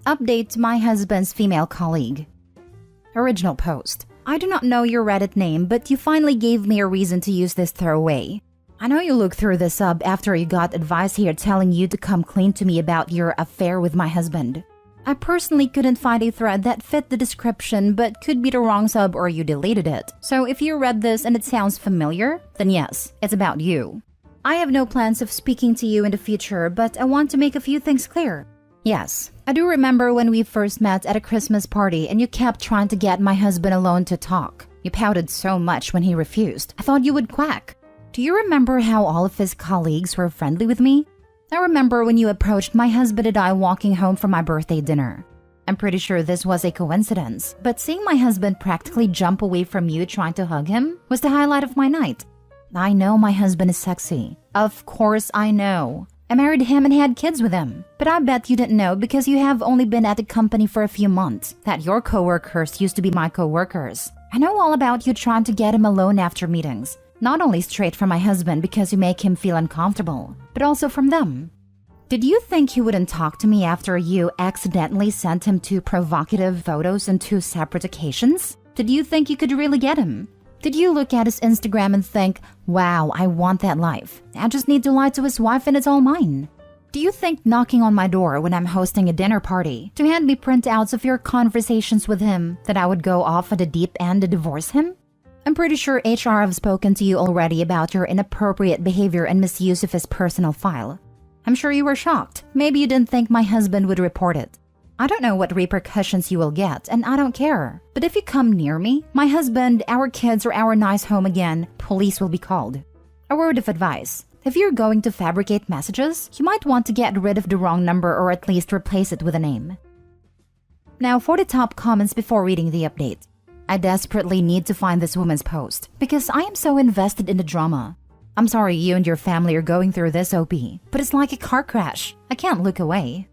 Update to my husband's female colleague. Original post. I do not know your Reddit name, but you finally gave me a reason to use this throwaway. I know you looked through the sub after you got advice here telling you to come clean to me about your affair with my husband. I personally couldn't find a thread that fit the description, but could be the wrong sub or you deleted it. So if you read this and it sounds familiar, then yes, it's about you. I have no plans of speaking to you in the future, but I want to make a few things clear. Yes, I do remember when we first met at a Christmas party and you kept trying to get my husband alone to talk. You pouted so much when he refused. I thought you would quack. Do you remember how all of his colleagues were friendly with me? I remember when you approached my husband and I walking home from my birthday dinner. I'm pretty sure this was a coincidence, but seeing my husband practically jump away from you trying to hug him was the highlight of my night. I know my husband is sexy. Of course I know. I married him and had kids with him. But I bet you didn't know because you have only been at the company for a few months that your coworkers used to be my coworkers. I know all about you trying to get him alone after meetings. Not only straight from my husband because you make him feel uncomfortable, but also from them. Did you think he wouldn't talk to me after you accidentally sent him 2 provocative photos on 2 separate occasions? Did you think you could really get him? Did you look at his Instagram and think, wow, I want that life. I just need to lie to his wife and it's all mine? Do you think knocking on my door when I'm hosting a dinner party to hand me printouts of your conversations with him that I would go off at the deep end to divorce him? I'm pretty sure HR have spoken to you already about your inappropriate behavior and misuse of his personal file. I'm sure you were shocked. Maybe you didn't think my husband would report it. I don't know what repercussions you will get, and I don't care. But if you come near me, my husband, our kids, or our nice home again, police will be called. A word of advice. If you're going to fabricate messages, you might want to get rid of the wrong number or at least replace it with a name. Now for the top comments before reading the update. I desperately need to find this woman's post because I am so invested in the drama. I'm sorry you and your family are going through this, OP, but it's like a car crash. I can't look away.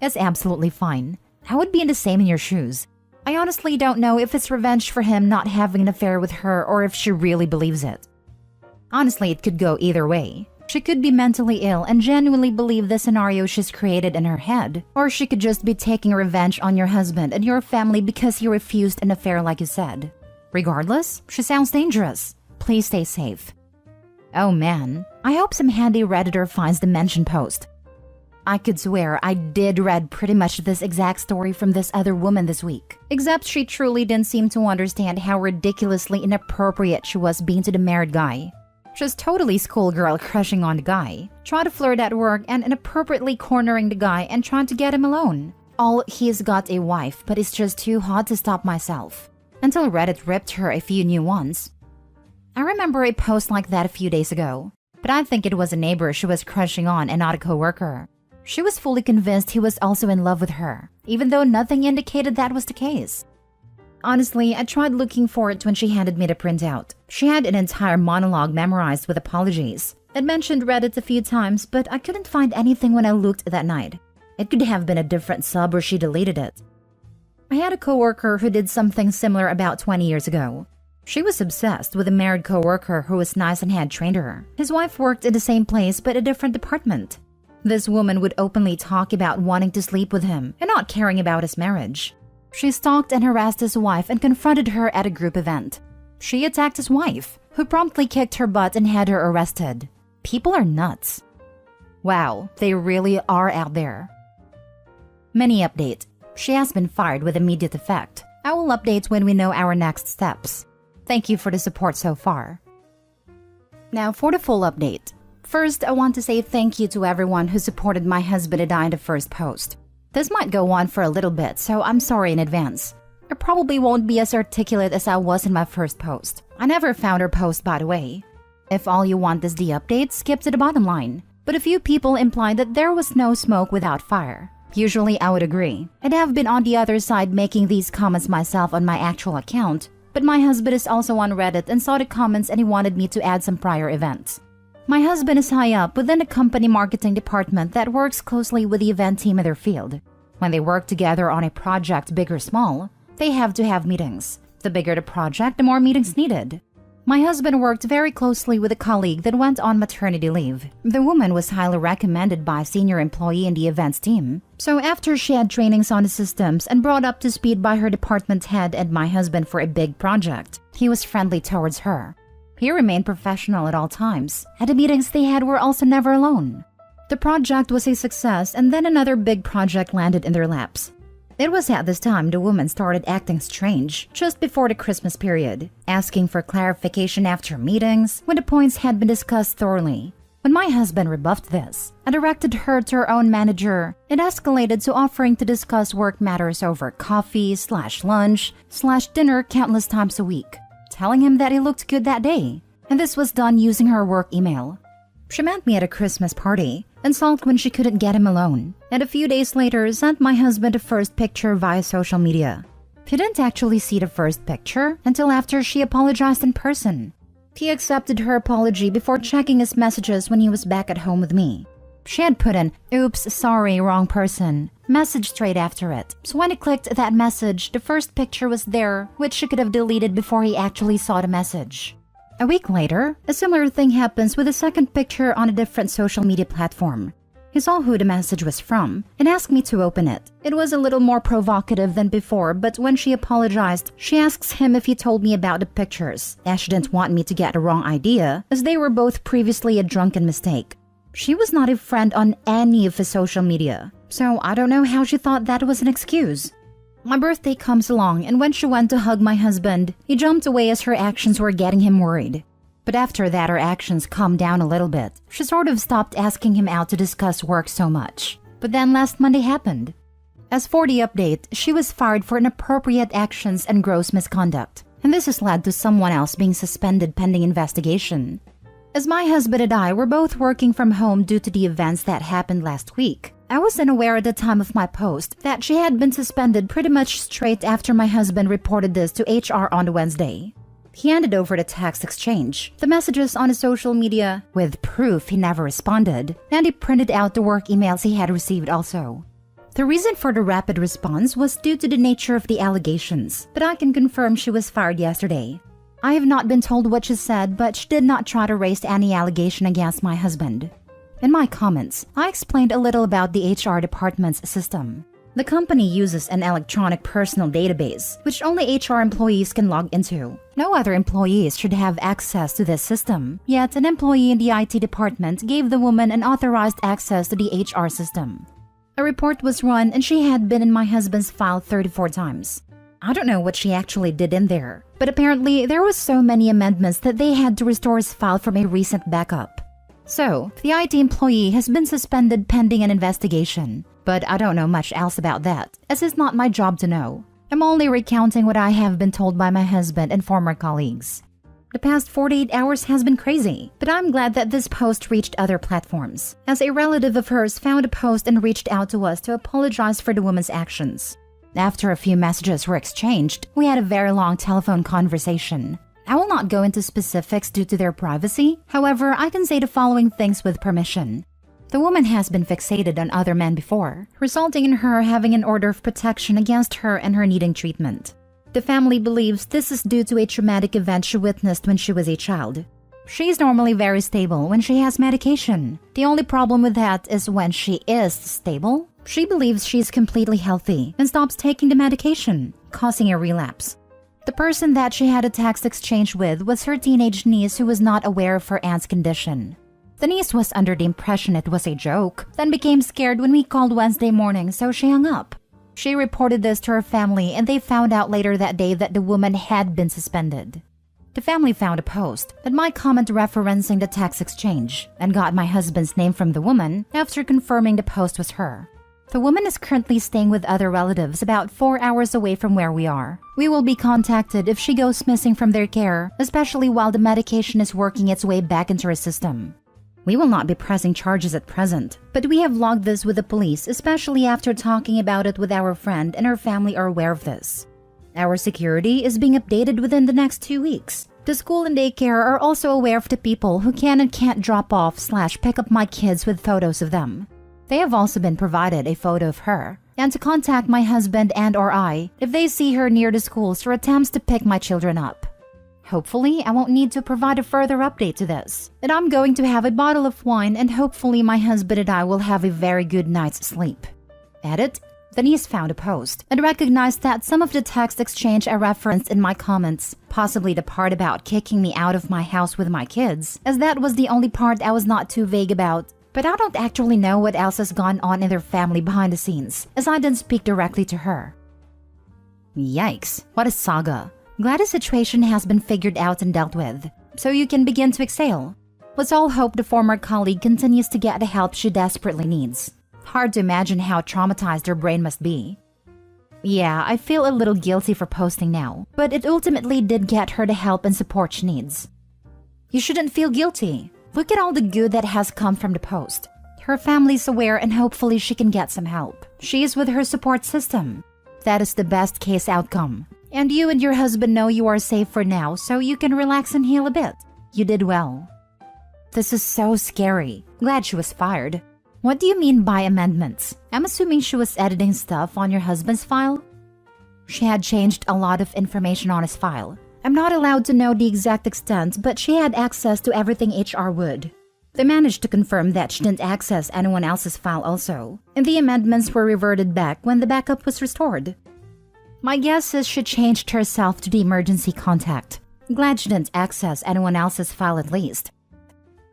It's absolutely fine. I would be in the same in your shoes. I honestly don't know if it's revenge for him not having an affair with her or if she really believes it. Honestly, it could go either way. She could be mentally ill and genuinely believe the scenario she's created in her head, or she could just be taking revenge on your husband and your family because he refused an affair like you said. Regardless, she sounds dangerous. Please stay safe. Oh man, I hope some handy Redditor finds the mentioned post. I could swear I did read pretty much this exact story from this other woman this week. Except she truly didn't seem to understand how ridiculously inappropriate she was being to the married guy. She's totally schoolgirl crushing on the guy, trying to flirt at work and inappropriately cornering the guy and trying to get him alone. All he's got a wife, but it's just too hot to stop myself. Until Reddit ripped her a few new ones. I remember a post like that a few days ago, but I think it was a neighbor she was crushing on and not a coworker. She was fully convinced he was also in love with her, even though nothing indicated that was the case. Honestly, I tried looking for it when she handed me the printout. She had an entire monologue memorized with apologies. It mentioned Reddit a few times, but I couldn't find anything when I looked that night. It could have been a different sub or she deleted it. I had a coworker who did something similar about 20 years ago. She was obsessed with a married coworker who was nice and had trained her. His wife worked in the same place but a different department. This woman would openly talk about wanting to sleep with him and not caring about his marriage. She stalked and harassed his wife and confronted her at a group event. She attacked his wife, who promptly kicked her butt and had her arrested. People are nuts. Wow, they really are out there. Mini update. She has been fired with immediate effect. I will update when we know our next steps. Thank you for the support so far. Now for the full update. First, I want to say thank you to everyone who supported my husband and I in the first post. This might go on for a little bit, so I'm sorry in advance. I probably won't be as articulate as I was in my first post. I never found her post, by the way. If all you want is the update, skip to the bottom line. But a few people implied that there was no smoke without fire. Usually I would agree. I'd have been on the other side making these comments myself on my actual account, but my husband is also on Reddit and saw the comments and he wanted me to add some prior events. My husband is high up within the company marketing department that works closely with the event team in their field. When they work together on a project, big or small, they have to have meetings. The bigger the project, the more meetings needed. My husband worked very closely with a colleague that went on maternity leave. The woman was highly recommended by a senior employee in the events team. So after she had trainings on the systems and brought up to speed by her department head and my husband for a big project, he was friendly towards her. He remained professional at all times, and the meetings they had were also never alone. The project was a success, and then another big project landed in their laps. It was at this time the woman started acting strange just before the Christmas period, asking for clarification after meetings when the points had been discussed thoroughly. When my husband rebuffed this and directed her to her own manager, it escalated to offering to discuss work matters over coffee/lunch/dinner countless times a week, telling him that he looked good that day. And this was done using her work email. She met me at a Christmas party and sulked when she couldn't get him alone, and a few days later sent my husband the first picture via social media. He didn't actually see the first picture until after she apologized in person. He accepted her apology before checking his messages when he was back at home with me. She had put an "oops, sorry, wrong person" message straight after it, so when he clicked that message, the first picture was there, which she could have deleted before he actually saw the message. A week later, a similar thing happens with a second picture on a different social media platform. He saw who the message was from and asked me to open it. It was a little more provocative than before, but when she apologized, she asks him if he told me about the pictures, as she didn't want me to get the wrong idea, as they were both previously a drunken mistake. She was not a friend on any of his social media, so I don't know how she thought that was an excuse. My birthday comes along, and when she went to hug my husband, he jumped away as her actions were getting him worried. But after that, her actions calmed down a little bit. She sort of stopped asking him out to discuss work so much. But then last Monday happened. As for the update, she was fired for inappropriate actions and gross misconduct, and this has led to someone else being suspended pending investigation. As my husband and I were both working from home due to the events that happened last week, I was unaware at the time of my post that she had been suspended pretty much straight after my husband reported this to HR on Wednesday. He handed over the text exchange, the messages on his social media, with proof he never responded, and he printed out the work emails he had received also. The reason for the rapid response was due to the nature of the allegations, but I can confirm she was fired yesterday. I have not been told what she said, but she did not try to raise any allegation against my husband. In my comments, I explained a little about the HR department's system. The company uses an electronic personal database, which only HR employees can log into. No other employees should have access to this system, yet an employee in the IT department gave the woman an authorized access to the HR system. A report was run and she had been in my husband's file 34 times. I don't know what she actually did in there, but apparently there was so many amendments that they had to restore his file from a recent backup. So, the IT employee has been suspended pending an investigation, but I don't know much else about that, as it's not my job to know. I'm only recounting what I have been told by my husband and former colleagues. The past 48 hours has been crazy, but I'm glad that this post reached other platforms, as a relative of hers found a post and reached out to us to apologize for the woman's actions. After a few messages were exchanged, we had a very long telephone conversation. I will not go into specifics due to their privacy. However, I can say the following things with permission. The woman has been fixated on other men before, resulting in her having an order of protection against her and her needing treatment. The family believes this is due to a traumatic event she witnessed when she was a child. She is normally very stable when she has medication. The only problem with that is when she is stable, she believes she is completely healthy and stops taking the medication, causing a relapse. The person that she had a text exchange with was her teenage niece who was not aware of her aunt's condition. The niece was under the impression it was a joke, then became scared when we called Wednesday morning, so she hung up. She reported this to her family and they found out later that day that the woman had been suspended. The family found a post, but my comment referencing the text exchange, and got my husband's name from the woman after confirming the post was her. The woman is currently staying with other relatives about 4 hours away from where we are. We will be contacted if she goes missing from their care, especially while the medication is working its way back into her system. We will not be pressing charges at present, but we have logged this with the police, especially after talking about it with our friend and her family are aware of this. Our security is being updated within the next 2 weeks. The school and daycare are also aware of the people who can and can't drop off/pick up my kids with photos of them. They have also been provided a photo of her, and to contact my husband and or I if they see her near the schools or attempts to pick my children up. Hopefully, I won't need to provide a further update to this. And I'm going to have a bottle of wine and hopefully my husband and I will have a very good night's sleep. Edit. Denise found a post and recognized that some of the text exchange I referenced in my comments, possibly the part about kicking me out of my house with my kids, as that was the only part I was not too vague about. But I don't actually know what else has gone on in their family behind the scenes, as I didn't speak directly to her. Yikes, what a saga. Glad the situation has been figured out and dealt with, so you can begin to exhale. Let's all hope the former colleague continues to get the help she desperately needs. Hard to imagine how traumatized her brain must be. Yeah, I feel a little guilty for posting now, but it ultimately did get her the help and support she needs. You shouldn't feel guilty. Look at all the good that has come from the post. Her family's aware and hopefully she can get some help. She is with her support system. That is the best case outcome. And you and your husband know you are safe for now, so you can relax and heal a bit. You did well. This is so scary. Glad she was fired. What do you mean by amendments? I'm assuming she was editing stuff on your husband's file? She had changed a lot of information on his file. I'm not allowed to know the exact extent, but she had access to everything HR would. They managed to confirm that she didn't access anyone else's file also, and the amendments were reverted back when the backup was restored. My guess is she changed herself to the emergency contact. Glad she didn't access anyone else's file at least.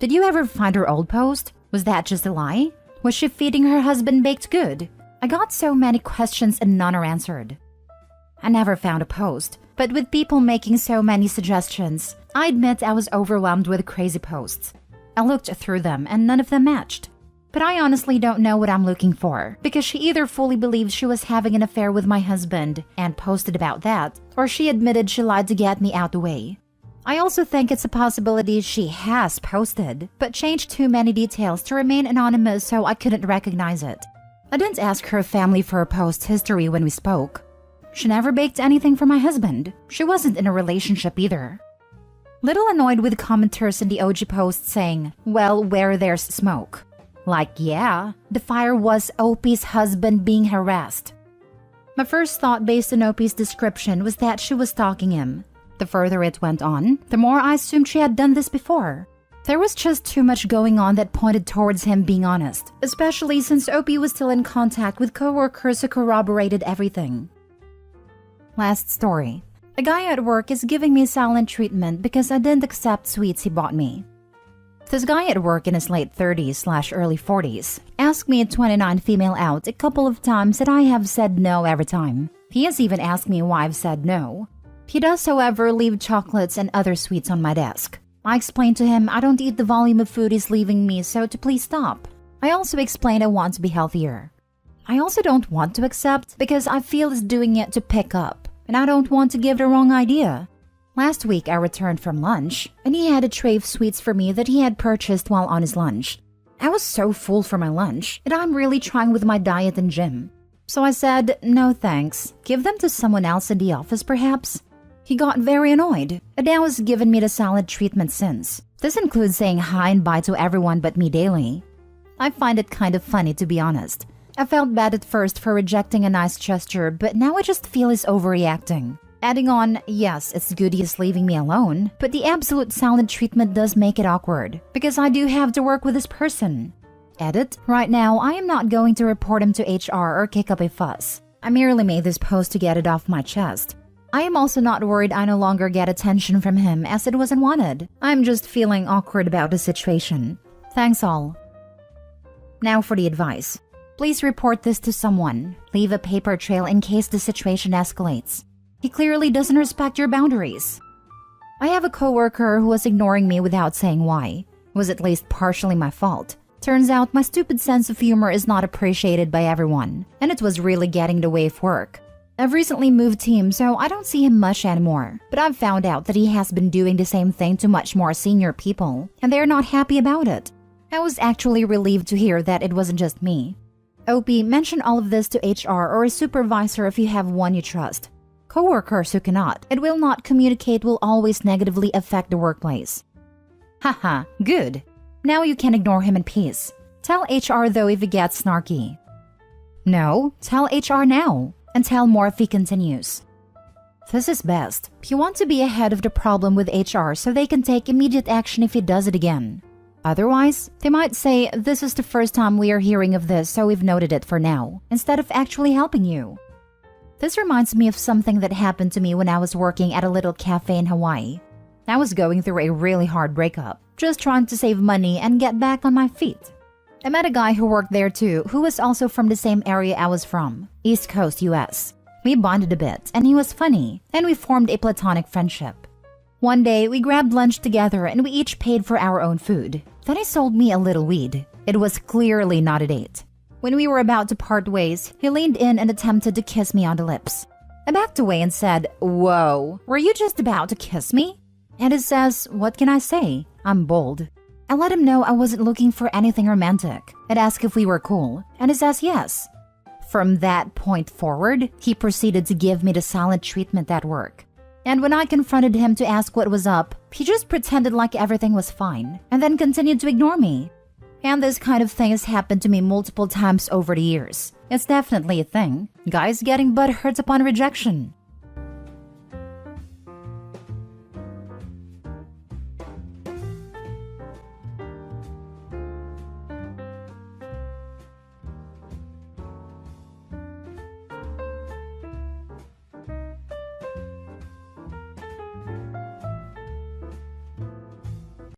Did you ever find her old post? Was that just a lie? Was she feeding her husband baked good? I got so many questions and none are answered. I never found a post, but with people making so many suggestions, I admit I was overwhelmed with crazy posts. I looked through them and none of them matched. But I honestly don't know what I'm looking for, because she either fully believed she was having an affair with my husband and posted about that, or she admitted she lied to get me out the way. I also think it's a possibility she has posted, but changed too many details to remain anonymous so I couldn't recognize it. I didn't ask her family for her post history when we spoke. She never baked anything for my husband. She wasn't in a relationship either. Little annoyed with commenters in the OG post saying, well, where there's smoke. Like, yeah, the fire was OP's husband being harassed. My first thought based on OP's description was that she was stalking him. The further it went on, the more I assumed she had done this before. There was just too much going on that pointed towards him being honest, especially since OP was still in contact with coworkers who corroborated everything. Last story. A guy at work is giving me silent treatment because I didn't accept sweets he bought me. This guy at work in his late 30s/early 40s asked me a 29 female out a couple of times and I have said no every time. He has even asked me why I've said no. He does, however, leave chocolates and other sweets on my desk. I explained to him I don't eat the volume of food he's leaving me, so to please stop. I also explained I want to be healthier. I also don't want to accept because I feel he's doing it to pick up, and I don't want to give the wrong idea. Last week I returned from lunch, and he had a tray of sweets for me that he had purchased while on his lunch. I was so full for my lunch, and I'm really trying with my diet and gym. So I said, no thanks, give them to someone else in the office perhaps. He got very annoyed, and now has given me the silent treatment since. This includes saying hi and bye to everyone but me daily. I find it kind of funny, to be honest. I felt bad at first for rejecting a nice gesture, but now I just feel he's overreacting. Adding on, yes, it's good he's leaving me alone, but the absolute silent treatment does make it awkward, because I do have to work with this person. Edit. Right now, I am not going to report him to HR or kick up a fuss. I merely made this post to get it off my chest. I am also not worried I no longer get attention from him as it wasn't wanted. I'm just feeling awkward about the situation. Thanks all. Now for the advice. Please report this to someone. Leave a paper trail in case the situation escalates. He clearly doesn't respect your boundaries. I have a coworker who was ignoring me without saying why. It was at least partially my fault. Turns out my stupid sense of humor is not appreciated by everyone, and it was really getting in the way of work. I've recently moved teams, so I don't see him much anymore, but I've found out that he has been doing the same thing to much more senior people, and they're not happy about it. I was actually relieved to hear that it wasn't just me. OP, mention all of this to HR or a supervisor if you have one you trust. Coworkers who cannot and will not communicate will always negatively affect the workplace. Haha, good. Now you can ignore him in peace. Tell HR though if he gets snarky. No, tell HR now. And tell more if he continues. This is best. You want to be ahead of the problem with HR so they can take immediate action if he does it again. Otherwise, they might say, this is the first time we are hearing of this, so we've noted it for now, instead of actually helping you. This reminds me of something that happened to me when I was working at a little cafe in Hawaii. I was going through a really hard breakup, just trying to save money and get back on my feet. I met a guy who worked there too, who was also from the same area I was from, East Coast, US. We bonded a bit, and he was funny, and we formed a platonic friendship. One day, we grabbed lunch together and we each paid for our own food. Then he sold me a little weed. It was clearly not a date. When we were about to part ways, he leaned in and attempted to kiss me on the lips. I backed away and said, "Whoa, were you just about to kiss me?" And he says, "What can I say? I'm bold." I let him know I wasn't looking for anything romantic. I'd ask if we were cool, and he says yes. From that point forward, he proceeded to give me the silent treatment at work. And when I confronted him to ask what was up, he just pretended like everything was fine, and then continued to ignore me. And this kind of thing has happened to me multiple times over the years. It's definitely a thing. Guys getting butthurt upon rejection.